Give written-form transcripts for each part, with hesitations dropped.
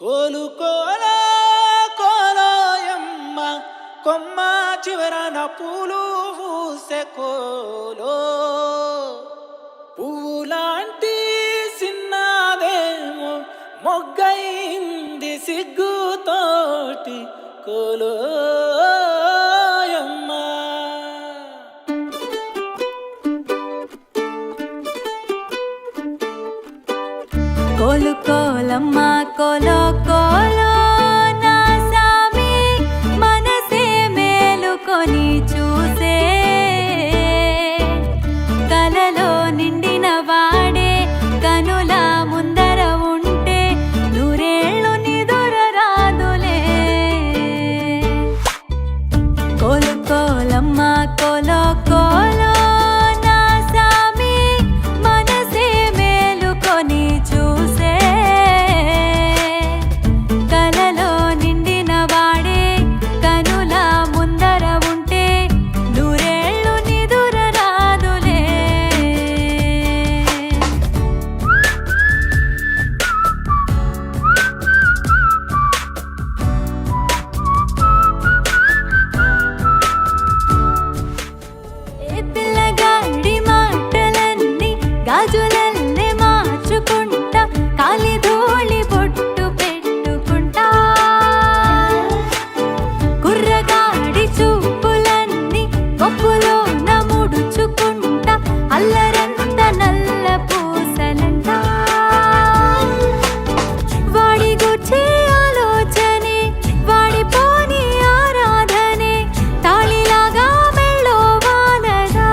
కోలు కోలో కోలోయమ్మ కొమ్మ చివరన పూలు పూసే కోలో పువ్వులాంటి సిన్నదేమో మొగ్గైంది సిగ్గుతోటి కోలోయమ్మ. కోలు కోలమ్మ కోలో కోలో నా సామి మనసే మేలుకొని చూసే కలలో నిండిన వాడే కనుల ముందర ఉంటే నూరేళ్ళు నిదుర రాదులే. కోలు కోలమ్మ కోలో కోలో నా సామి మనసే మేలుకొని చూసే కలలో నిండిన వాడే కనుల ముందర ఉంటే నూరేళ్ళు నిదుర రాదులే. ఏ పిల్లగాడి మాటలన్నీ గాజులల్లే మార్చుకుంటా కాలి ధూళి బొట్టు పెట్టుకుంటా కుర్రగాడి చూపులన్నీ కొప్పులో ముడుచుకుంటా అల్లరంత నల్ల పూసలంట వాడి గుచ్చే ఆలోచనే వాడిపోని ఆరాధనే తాళిలాగా మెళ్ళో వాలదా.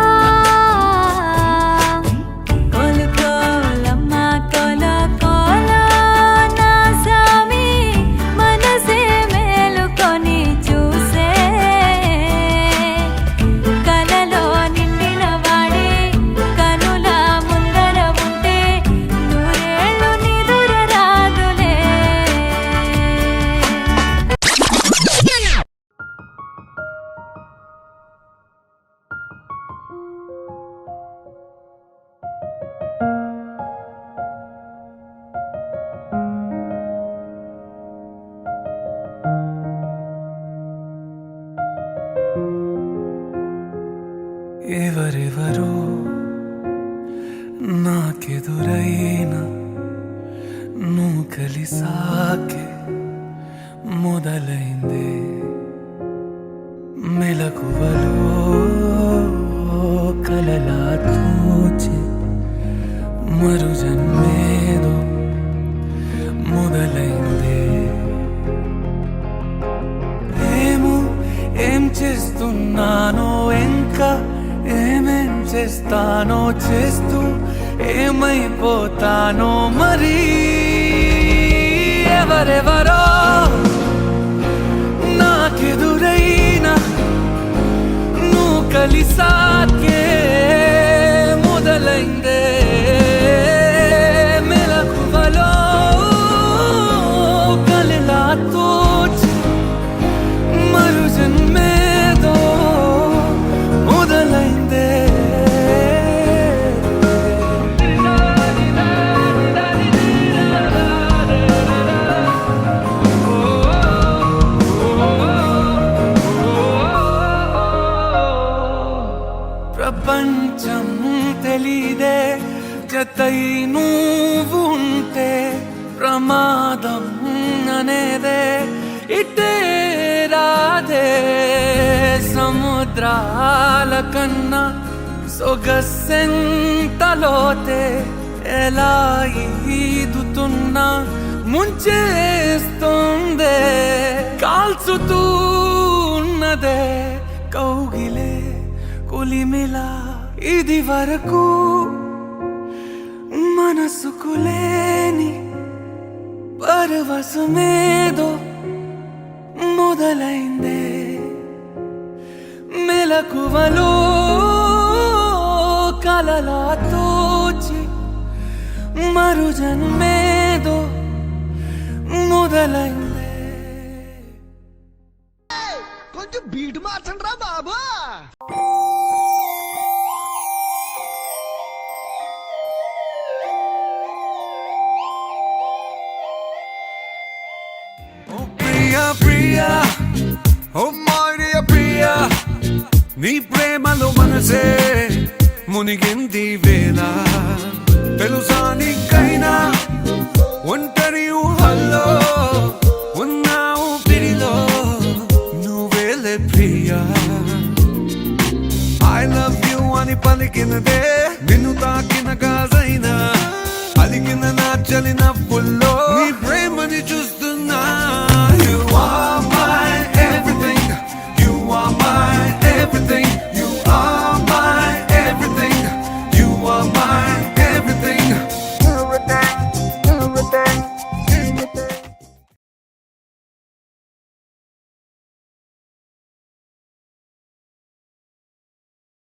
కోలు కోలమ్మ కోలో కోలో నా సామి మనసే మేలుకొని చూసే కలలో నిండిన వాడే కనుల ముందర ఉంటే నూరేళ్ళు నిదుర రాదులే. ఎవరెవరో నాకెదురైనా నువ్వు కలిసాకే మొదలైందే మెలకువలో కలలా తూచి మరు జన్మేదో మొదలైందే. ఏం చేస్తున్నానో ఇంకా ఏమేం చేస్తానో చేస్తూ ఏమైపోతానో మరి. ఎవరెవరో నాకెదురైనా నువ్వు కలిసాకే మొదలైందే మెలకువలో కలలా తోచి మరు జన్మేదో మొదలైందే. ప్రపంచం తెలీదే జతై నువ్వు ఉంటే ప్రమాదం అనేదే ఇటే రాదే. సముద్రాల కన్నా సొగసెంతలోతే ఎలా ఈదుతున్నా ముంచేస్తుందే కాల్చుతూ ఉన్నదే కౌగిలే కొలిమిలా. ఇది వరకు మనసుకు లేని పరవశమేదో మొదలైందే మెలకువలో కలలా తోచి మరు జన్మేదో మొదలైందే. కొంచెం బీటు మార్చండి రా బాబు. ఓ ప్రియా ప్రియా ఓ మారియా ప్రియా నీ ప్రేమలో మనసే మునిగింది వేళ తెలుసా నీకైనా